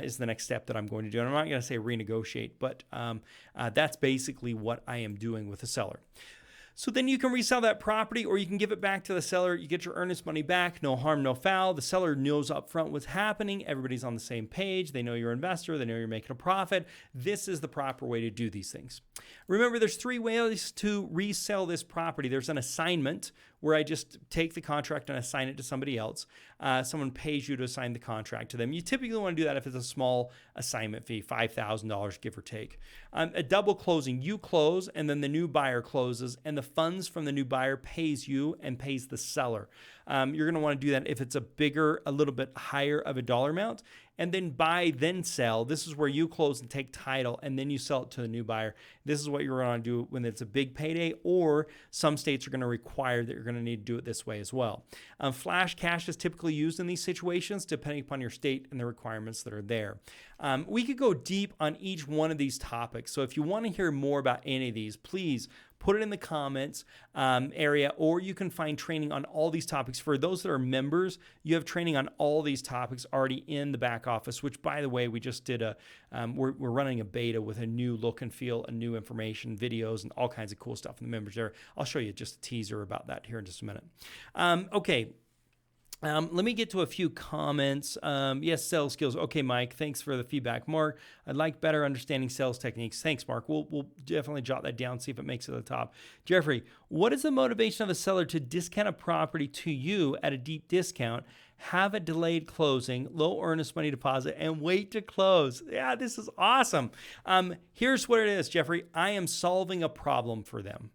Is the next step that I'm going to do. And I'm not going to say renegotiate, but that's basically what I am doing with the seller. So then you can resell that property or you can give it back to the seller. You get your earnest money back. No harm, no foul. The seller knows up front what's happening. Everybody's on the same page. They know you're an investor. They know you're making a profit. This is the proper way to do these things. Remember, there's 3 ways to resell this property. There's an assignment where I just take the contract and assign it to somebody else. Someone pays you to assign the contract to them. You typically want to do that if it's a small assignment fee, $5,000, give or take. A double closing, you close and then the new buyer closes and the funds from the new buyer pays you and pays the seller. You're going to want to do that if it's a little bit higher of a dollar amount. And then buy, then sell. This is where you close and take title, and then you sell it to the new buyer. This is what you're going to do when it's a big payday, or some states are going to require that you're going to need to do it this way as well. Flash cash is typically used in these situations, depending upon your state and the requirements that are there. We could go deep on each one of these topics. So if you want to hear more about any of these, please put it in the comments area, or you can find training on all these topics. For those that are members, you have training on all these topics already in the back office, which, by the way, we just did we're running a beta with a new look and feel, and new information, videos, and all kinds of cool stuff in the members there. I'll show you just a teaser about that here in just a minute. Okay. Let me get to a few comments. Yes, sales skills. Okay, Mike, thanks for the feedback. Mark, I'd like better understanding sales techniques. Thanks, Mark. We'll definitely jot that down, see if it makes it to the top. Jeffrey, what is the motivation of a seller to discount a property to you at a deep discount, have a delayed closing, low earnest money deposit, and wait to close? Yeah, this is awesome. Here's what it is, Jeffrey. I am solving a problem for them.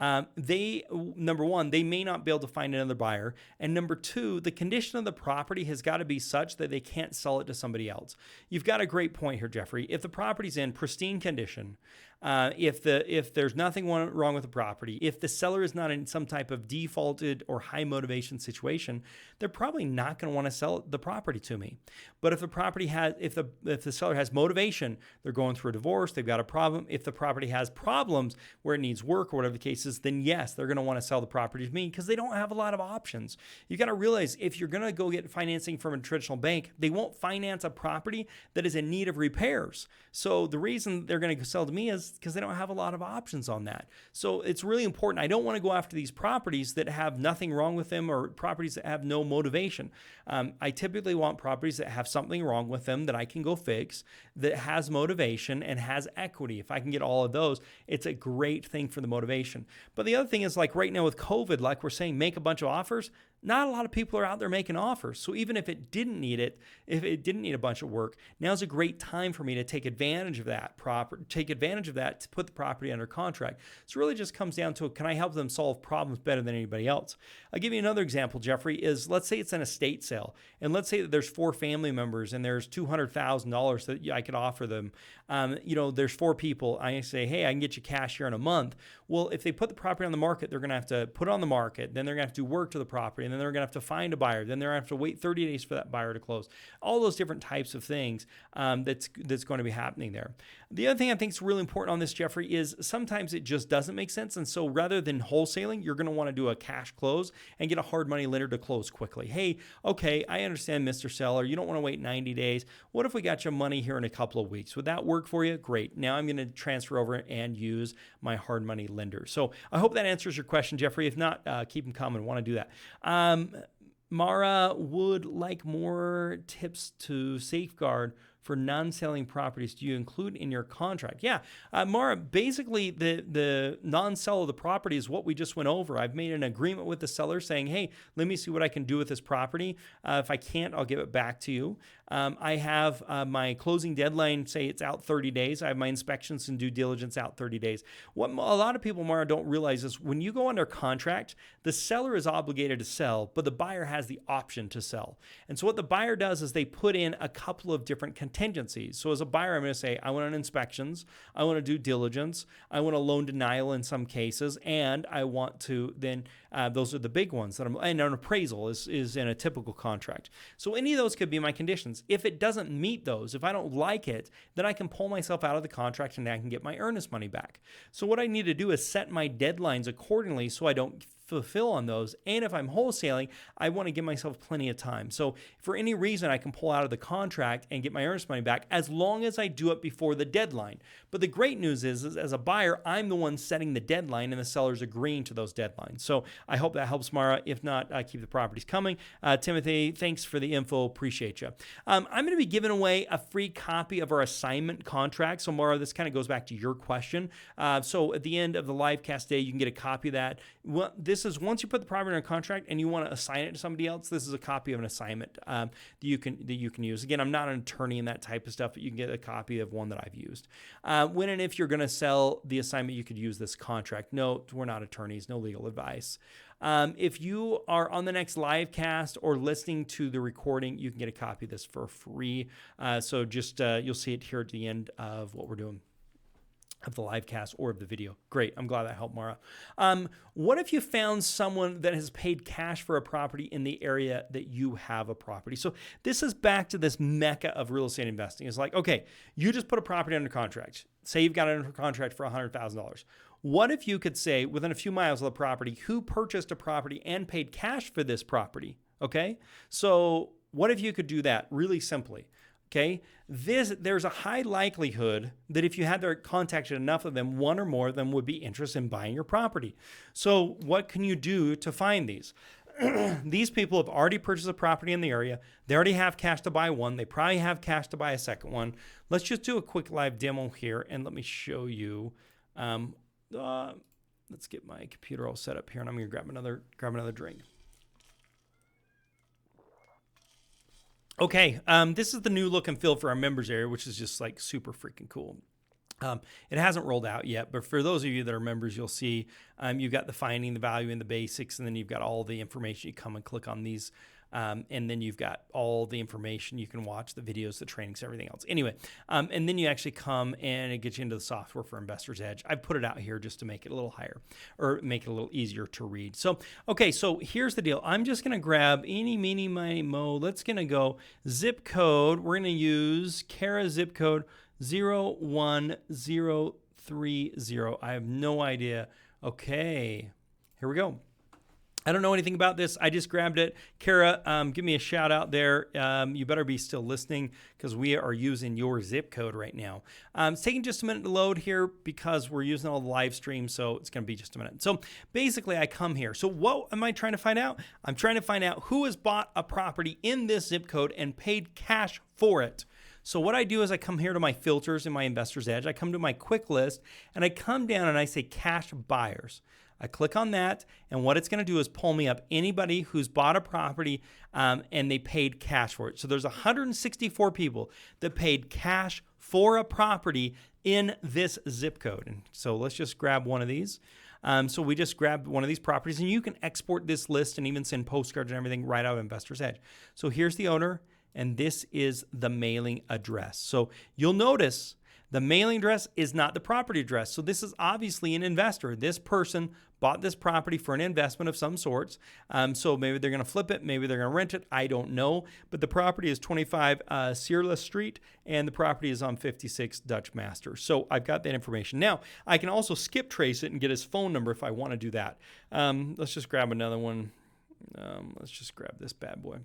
Number one, they may not be able to find another buyer. And number two, the condition of the property has got to be such that they can't sell it to somebody else. You've got a great point here, Jeffrey. If the property's in pristine condition, if there's nothing wrong with the property, if the seller is not in some type of defaulted or high motivation situation, they're probably not going to want to sell the property to me. But if the seller has motivation, they're going through a divorce, they've got a problem. If the property has problems where it needs work or whatever the case is, then yes, they're going to want to sell the property to me because they don't have a lot of options. You got to realize if you're going to go get financing from a traditional bank, they won't finance a property that is in need of repairs. So the reason they're going to sell to me is because they don't have a lot of options on that. So it's really important. I don't want to go after these properties that have nothing wrong with them or properties that have no motivation. I typically want properties that have something wrong with them that I can go fix, that has motivation and has equity. If I can get all of those, it's a great thing for the motivation. But the other thing is, like right now with COVID, like we're saying, make a bunch of offers. Not a lot of people are out there making offers. So even if it didn't need it, if it didn't need a bunch of work, now's a great time for me to take advantage of that to put the property under contract. So it really just comes down to, can I help them solve problems better than anybody else? I'll give you another example, Jeffrey, is let's say it's an estate sale. And let's say that there's 4 family members and there's $200,000 that I could offer them. There's 4 people. I say, hey, I can get you cash here in a month. Well, if they put the property on the market, they're going to have to put it on the market. Then they're going to have to do work to the property. And then they're going to have to find a buyer. Then they're going to have to wait 30 days for that buyer to close. All those different types of things that's going to be happening there. The other thing I think is really important on this, Jeffrey, is sometimes it just doesn't make sense. And so rather than wholesaling, you're going to want to do a cash close and get a hard money lender to close quickly. Hey, okay, I understand, Mr. Seller. You don't want to wait 90 days. What if we got your money here in a couple of weeks? Would that work for you? Great. Now I'm going to transfer over and use my hard money lender. So I hope that answers your question, Jeffrey. If not, keep them coming. Want to do that. Mara would like more tips to safeguard for non-selling properties. Do you include in your contract? Yeah, Mara, basically the non-sell of the property is what we just went over. I've made an agreement with the seller saying, hey, let me see what I can do with this property. If I can't, I'll give it back to you. I have my closing deadline, say it's out 30 days. I have my inspections and due diligence out 30 days. What a lot of people, Mara, don't realize is when you go under contract, the seller is obligated to sell, but the buyer has the option to sell. And so what the buyer does is they put in a couple of different contingencies. So as a buyer, I'm going to say, I want an inspections, I want to due diligence, I want a loan denial in some cases, and I want to then, those are the big ones, and an appraisal is in a typical contract. So any of those could be my conditions. If it doesn't meet those, if I don't like it, then I can pull myself out of the contract and I can get my earnest money back. So what I need to do is set my deadlines accordingly so I don't fulfill on those. And if I'm wholesaling, I want to give myself plenty of time. So for any reason, I can pull out of the contract and get my earnest money back as long as I do it before the deadline. But the great news is as a buyer, I'm the one setting the deadline and the seller's agreeing to those deadlines. So I hope that helps, Mara. If not, keep the properties coming. Timothy, thanks for the info. Appreciate you. I'm going to be giving away a free copy of our assignment contract. So Mara, this kind of goes back to your question. So at the end of the live cast day, you can get a copy of that. Well, this is once you put the property under contract and you want to assign it to somebody else, this is a copy of an assignment that you can use. Again, I'm not an attorney in that type of stuff, but you can get a copy of one that I've used. When and if you're going to sell the assignment, you could use this contract. No, we're not attorneys, no legal advice. If you are on the next live cast or listening to the recording, you can get a copy of this for free. So just you'll see it here at the end of what we're doing, of the live cast or of the video. Great. I'm glad that helped, Mara. What if you found someone that has paid cash for a property in the area that you have a property? So this is back to this mecca of real estate investing. It's like, okay, you just put a property under contract. Say you've got it under contract for $100,000. What if you could say within a few miles of the property, who purchased a property and paid cash for this property? Okay. So what if you could do that really simply? Okay, there's a high likelihood that if you had contacted enough of them, one or more of them would be interested in buying your property. So what can you do to find these? These people have already purchased a property in the area. They already have cash to buy one. They probably have cash to buy a second one. Let's just do a quick live demo here and let me show you. Let's get my computer all set up here and I'm going to grab another drink. Okay, this is the new look and feel for our members area, which is just like super freaking cool. It hasn't rolled out yet, but for those of you that are members, you'll see you've got the finding, the value, and the basics, and then you've got all the information. You come and click on these, and then you've got all the information. You can watch the videos, the trainings, everything else. Anyway, and then you actually come and it gets you into the software for Investor's Edge. I've put it out here just to make it a little higher or make it a little easier to read. So, okay, so here's the deal. I'm just going to grab eeny, meeny, miny, mo. Let's going to go zip code. We're going to use Kara zip code 01030. I have no idea. Okay, here we go. I don't know anything about this. I just grabbed it. Kara, give me a shout out there. You better be still listening because we are using your zip code right now. It's taking just a minute to load here because we're using all the live stream, so it's going to be just a minute. So basically, I come here. So what am I trying to find out? I'm trying to find out who has bought a property in this zip code and paid cash for it. So what I do is I come here to my filters in my Investor's Edge. I come to my quick list, and I come down and I say cash buyers. I click on that, and what it's going to do is pull me up anybody who's bought a property and they paid cash for it. So there's 164 people that paid cash for a property in this zip code. And so let's just grab one of these. So we just grabbed one of these properties, and you can export this list and even send postcards and everything right out of Investor's Edge. So here's the owner, and this is the mailing address. So you'll notice the mailing address is not the property address. So this is obviously an investor. This person bought this property for an investment of some sorts. So maybe they're going to flip it. Maybe they're going to rent it. I don't know. But the property is 25 Searless Street, and the property is on 56 Dutch Master. So I've got that information. Now, I can also skip trace it and get his phone number if I want to do that. Let's just grab another one. Let's just grab this bad boy.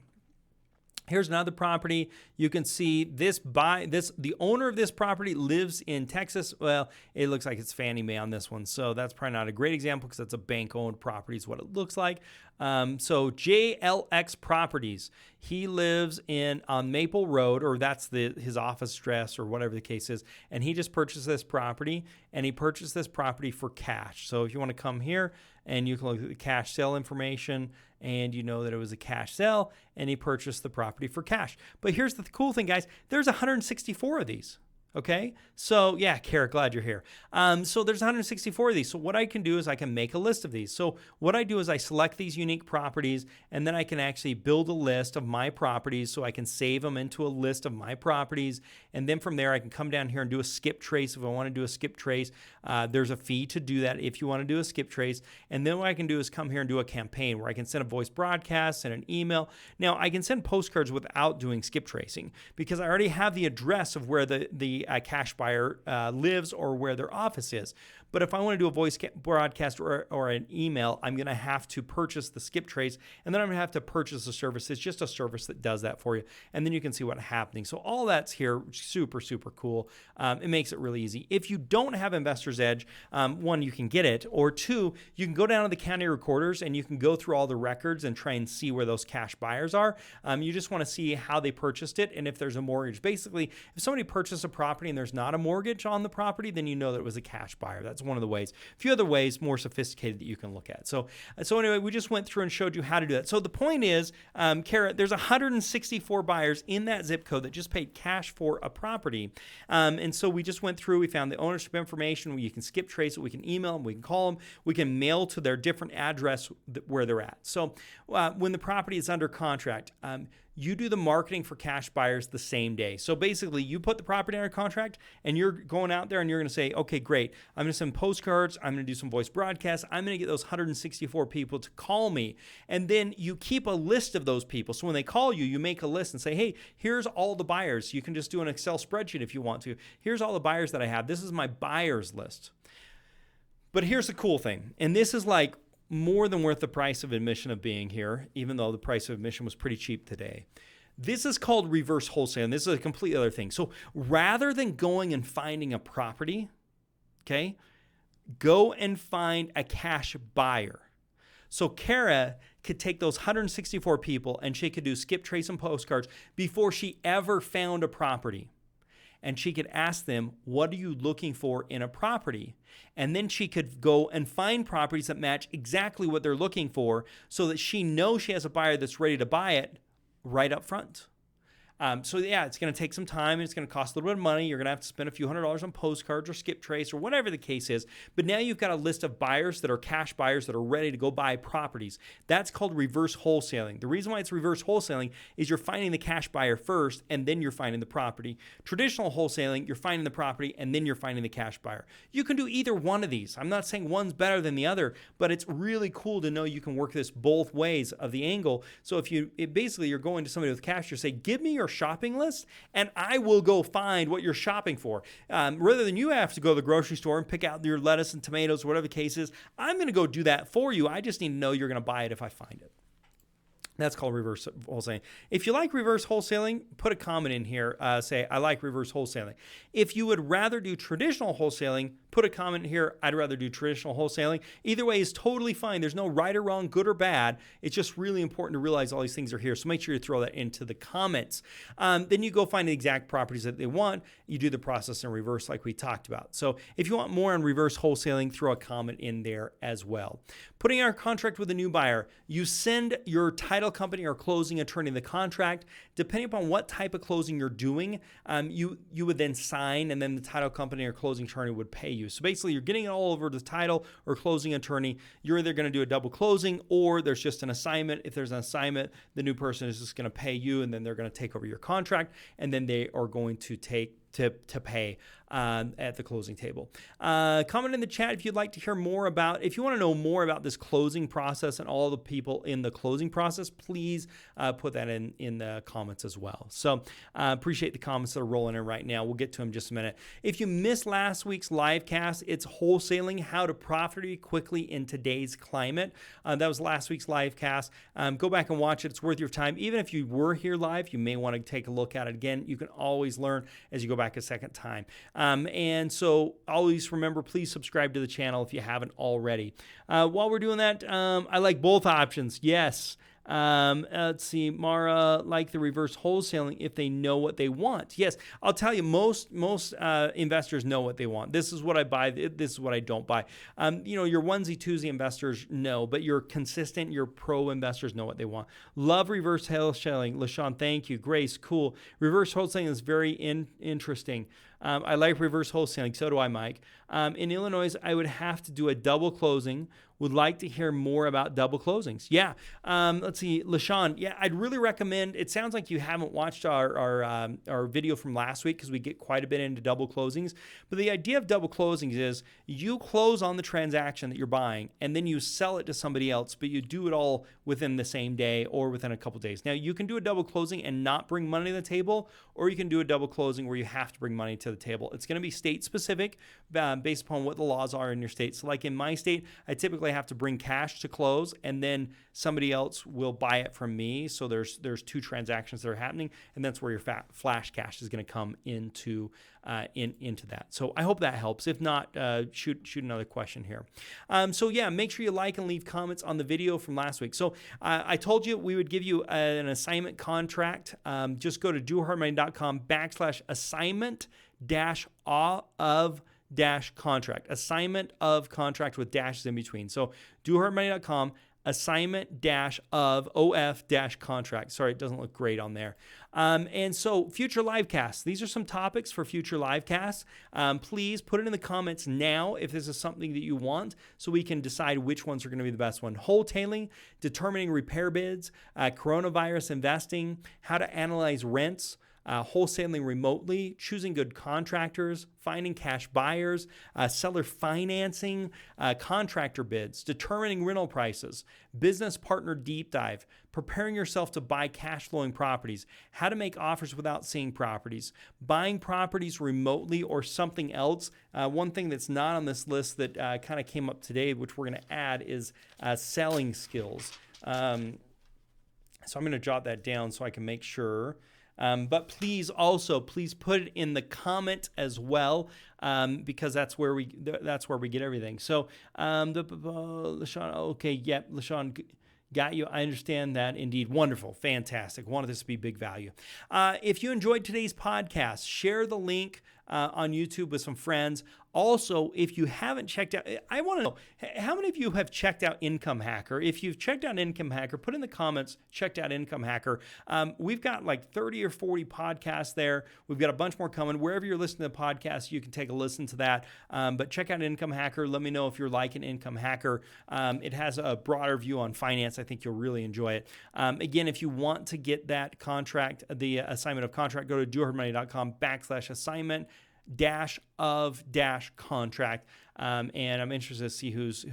Here's another property. You can see the owner of this property lives in Texas. Well, it looks like it's Fannie Mae on this one. So that's probably not a great example because that's a bank-owned property is what it looks like. So JLX Properties. He lives on Maple Road, or that's his office address or whatever the case is. And he just purchased this property, and he purchased this property for cash. So if you want to come here and you can look at the cash sale information, and you know that it was a cash sale, and he purchased the property for cash. But here's the cool thing, guys. There's 164 of these. Okay, so yeah, Kara, glad you're here. So there's 164 of these. So what I can do is I can make a list of these. So what I do is I select these unique properties, and then I can actually build a list of my properties, so I can save them into a list of my properties. And then from there, I can come down here and do a skip trace. If I want to do a skip trace, there's a fee to do that if you want to do a skip trace. And then what I can do is come here and do a campaign where I can send a voice broadcast, send an email. Now, I can send postcards without doing skip tracing because I already have the address of where the cash buyer lives or where their office is. But if I want to do a voice broadcast or an email, I'm going to have to purchase the skip trace, and then I'm going to have to purchase a service. It's just a service that does that for you, and then you can see what's happening. So all that's here, super, super cool. It makes it really easy. If you don't have Investor's Edge, one, you can get it, or two, you can go down to the county recorders and you can go through all the records and try and see where those cash buyers are. You just want to see how they purchased it and if there's a mortgage. Basically, if somebody purchased a property and there's not a mortgage on the property, then you know that it was a cash buyer. That's one of the ways. A few other ways, more sophisticated, that you can look at. So anyway, we just went through and showed you how to do that. So the point is, Kara, there's 164 buyers in that zip code that just paid cash for a property. And so we just went through, we found the ownership information. You can skip trace it. We can email them. We can call them. We can mail to their different address where they're at. So when the property is under contract, you do the marketing for cash buyers the same day. So basically, you put the property under contract, and you're going out there and you're going to say, okay, great. I'm going to send postcards. I'm going to do some voice broadcasts. I'm going to get those 164 people to call me. And then you keep a list of those people. So when they call you, you make a list and say, hey, here's all the buyers. You can just do an Excel spreadsheet if you want to. Here's all the buyers that I have. This is my buyers list. But here's the cool thing. And this is like more than worth the price of admission of being here, even though the price of admission was pretty cheap today. This is called reverse wholesaling. This is a completely other thing. So rather than going and finding a property, okay, go and find a cash buyer. So Kara could take those 164 people and she could do skip trace and postcards before she ever found a property. And she could ask them, what are you looking for in a property? And then she could go and find properties that match exactly what they're looking for so that she knows she has a buyer that's ready to buy it right up front. So yeah, it's going to take some time and it's going to cost a little bit of money. You're going to have to spend a few $100s on postcards or skip trace or whatever the case is. But now you've got a list of buyers that are cash buyers that are ready to go buy properties. That's called reverse wholesaling. The reason why it's reverse wholesaling is you're finding the cash buyer first and then you're finding the property. Traditional wholesaling, you're finding the property and then you're finding the cash buyer. You can do either one of these. I'm not saying one's better than the other, but it's really cool to know you can work this both ways of the angle. So if basically you're going to somebody with cash, you say, give me your shopping list, and I will go find what you're shopping for. Rather than you have to go to the grocery store and pick out your lettuce and tomatoes, whatever the case is, I'm going to go do that for you. I just need to know you're going to buy it if I find it. That's called reverse wholesaling. If you like reverse wholesaling, put a comment in here. Say, I like reverse wholesaling. If you would rather do traditional wholesaling, put a comment here. I'd rather do traditional wholesaling. Either way is totally fine. There's no right or wrong, good or bad. It's just really important to realize all these things are here. So make sure you throw that into the comments. Then you go find the exact properties that they want. You do the process in reverse like we talked about. So if you want more on reverse wholesaling, throw a comment in there as well. Putting our contract with a new buyer. You send your title company or closing attorney the contract. Depending upon what type of closing you're doing, you would then sign, and then the title company or closing attorney would pay you. So basically, you're getting it all over the title or closing attorney. You're either going to do a double closing, or there's just an assignment. If there's an assignment, the new person is just going to pay you, and then they're going to take over your contract, and then they are going to pay at the closing table. Comment in the chat if you'd like to hear more about, if you want to know more about this closing process and all the people in the closing process, please put that in the comments as well. So appreciate the comments that are rolling in right now. We'll get to them in just a minute. If you missed last week's live cast, it's wholesaling, how to profitably quickly in today's climate. That was last week's live cast. Go back and watch it. It's worth your time. Even if you were here live, you may want to take a look at it again. You can always learn as you go back a second time. And so always remember, please subscribe to the channel if you haven't already. While we're doing that, I like both options. Yes. Let's see, Mara, like the reverse wholesaling if they know what they want. Yes, I'll tell you, most investors know what they want. This is what I buy. This is what I don't buy. Your onesie twosie investors know, but your consistent, your pro investors know what they want. Love reverse wholesaling. LaShawn, thank you. Grace, cool. Reverse wholesaling is very interesting. I like reverse wholesaling. So do I, Mike. In Illinois, I would have to do a double closing. Would like to hear more about double closings. Yeah. Let's see, LaShawn. Yeah, I'd really recommend. It sounds like you haven't watched our video from last week because we get quite a bit into double closings. But the idea of double closings is you close on the transaction that you're buying and then you sell it to somebody else, but you do it all within the same day or within a couple days. Now, you can do a double closing and not bring money to the table, or you can do a double closing where you have to bring money to the table. It's going to be state specific based upon what the laws are in your state. So like in my state, I typically have to bring cash to close, and then somebody else will buy it from me. So there's two transactions that are happening, and that's where your flash cash is going to come into that. So I hope that helps. If not, shoot another question here. So yeah, make sure you like and leave comments on the video from last week. So I told you we would give you an assignment contract. Just go to dohardmoney.com/assignment of contract, assignment of contract with dashes in between. So dohardmoney.com assignment of contract. Sorry, it doesn't look great on there. And so future live casts. These are some topics for future live casts. Please put it in the comments now if this is something that you want, so we can decide which ones are going to be the best one. Wholesaling, determining repair bids, coronavirus investing, how to analyze rents, wholesaling remotely, choosing good contractors, finding cash buyers, seller financing, contractor bids, determining rental prices, business partner deep dive, preparing yourself to buy cash flowing properties, how to make offers without seeing properties, buying properties remotely or something else. One thing that's not on this list that kind of came up today, which we're going to add, is selling skills. So I'm going to jot that down so I can make sure. But please put it in the comment as well, because that's where we get everything. So LaShawn, okay, yep, LaShawn, got you. I understand that. Indeed. Wonderful. Fantastic. Wanted this to be big value. If you enjoyed today's podcast, share the link on YouTube with some friends. Also, if you haven't checked out, I want to know, how many of you have checked out Income Hacker? If you've checked out Income Hacker, put in the comments, checked out Income Hacker. We've got like 30 or 40 podcasts there. We've got a bunch more coming. Wherever you're listening to the podcast, you can take a listen to that. But check out Income Hacker. Let me know if you're liking Income Hacker. It has a broader view on finance. I think you'll really enjoy it. Again, if you want to get that contract, the assignment of contract, go to dohardmoney.com/assignment of contract. and I'm interested to see who's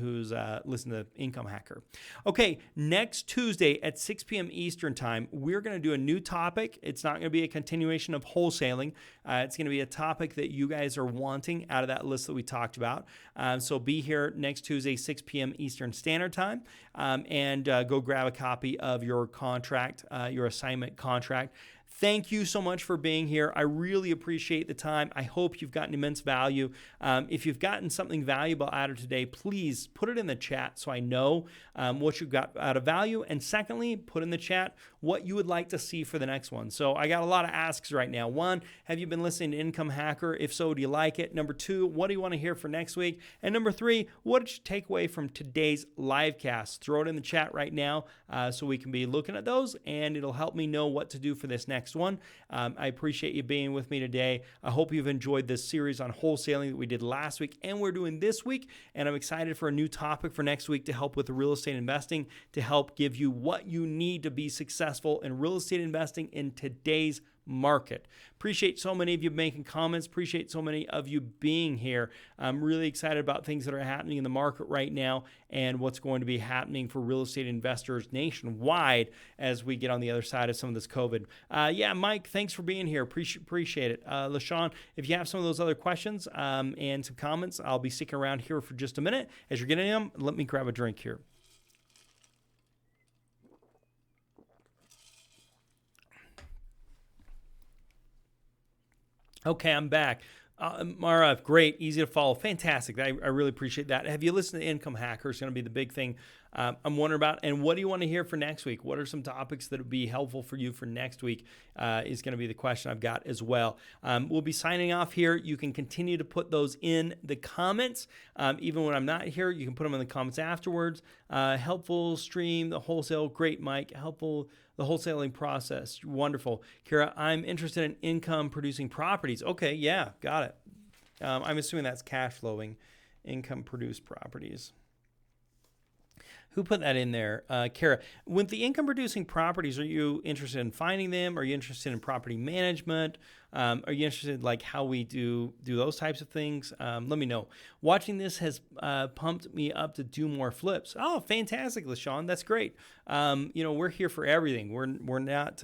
listening to Income Hacker. Okay, next Tuesday at 6 p.m. Eastern Time, we're going to do a new topic. It's not going to be a continuation of wholesaling. It's going to be a topic that you guys are wanting out of that list that we talked about. So be here next Tuesday, 6 p.m. Eastern Standard Time, and go grab a copy of your contract, your assignment contract. Thank you so much for being here. I really appreciate the time. I hope you've gotten immense value. If you've gotten something valuable out of today, please put it in the chat so I know what you got out of value. And secondly, put in the chat what you would like to see for the next one. So I got a lot of asks right now. One, have you been listening to Income Hacker? If so, do you like it? Number two, what do you want to hear for next week? And number three, what did you take away from today's live cast? Throw it in the chat right now so we can be looking at those, and it'll help me know what to do for this next one. I appreciate you being with me today. I hope you've enjoyed this series on wholesaling that we did last week and we're doing this week, and I'm excited for a new topic for next week to help with real estate investing, to help give you what you need to be successful in real estate investing in today's market. Appreciate so many of you making comments. Appreciate so many of you being here. I'm really excited about things that are happening in the market right now and what's going to be happening for real estate investors nationwide as we get on the other side of some of this COVID. Yeah, Mike, thanks for being here. Appreciate it. LaShawn, if you have some of those other questions and some comments, I'll be sticking around here for just a minute. As you're getting them, let me grab a drink here. Okay, I'm back. Mara, great, easy to follow, fantastic. I really appreciate that. Have you listened to Income Hacker? It's going to be the big thing I'm wondering about. And what do you want to hear for next week? What are some topics that would be helpful for you for next week is going to be the question I've got as well. We'll be signing off here. You can continue to put those in the comments. Even when I'm not here, you can put them in the comments afterwards. Helpful stream, the wholesale, great, Mike. Helpful, the wholesaling process, wonderful. Kara, I'm interested in income producing properties. Okay, yeah, got it. I'm assuming that's cash flowing, income produced properties. Who put that in there? Kara, with the income producing properties, are you interested in finding them? Are you interested in property management? Are you interested in like how we do those types of things? Let me know. Watching this has pumped me up to do more flips. Oh, fantastic, LaShawn. That's great. We're here for everything. We're not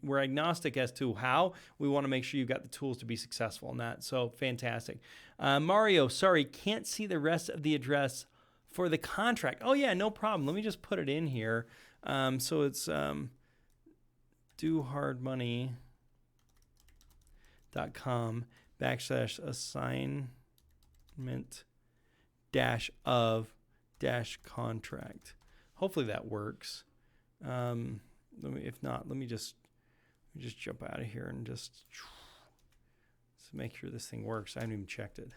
we're agnostic as to how. We want to make sure you've got the tools to be successful in that. So fantastic. Mario, sorry, can't see the rest of the address for the contract. Oh yeah, no problem. Let me just put it in here. So it's dohardmoney.com/assignment-of-contract. Hopefully that works. If not, let me just jump out of here and just make sure this thing works. I haven't even checked it.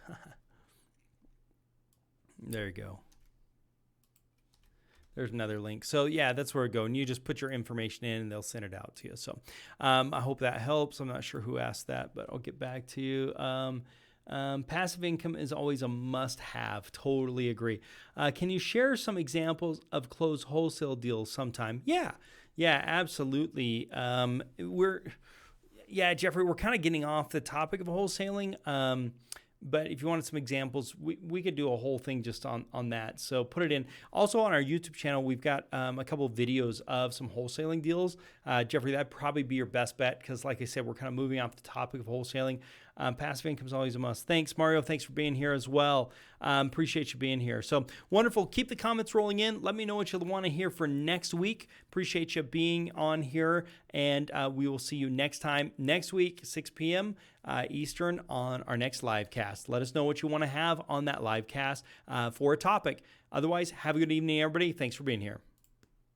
There you go. There's another link. So yeah, that's where it goes. And you just put your information in and they'll send it out to you. So I hope that helps. I'm not sure who asked that, but I'll get back to you. Passive income is always a must-have. Totally agree. Can you share some examples of closed wholesale deals sometime? Yeah, absolutely. Jeffrey, we're kind of getting off the topic of wholesaling. But if you wanted some examples, we could do a whole thing just on that. So put it in. Also on our YouTube channel, we've got a couple of videos of some wholesaling deals. Jeffrey, that'd probably be your best bet because, like I said, we're kind of moving off the topic of wholesaling. Passive income is always a must. Thanks, Mario. Thanks for being here as well. Appreciate you being here. So wonderful. Keep the comments rolling in. Let me know what you'll want to hear for next week. Appreciate you being on here, and we will see you next time, next week, 6 p.m. Eastern on our next live cast. Let us know what you want to have on that live cast for a topic. Otherwise, have a good evening, everybody. Thanks for being here.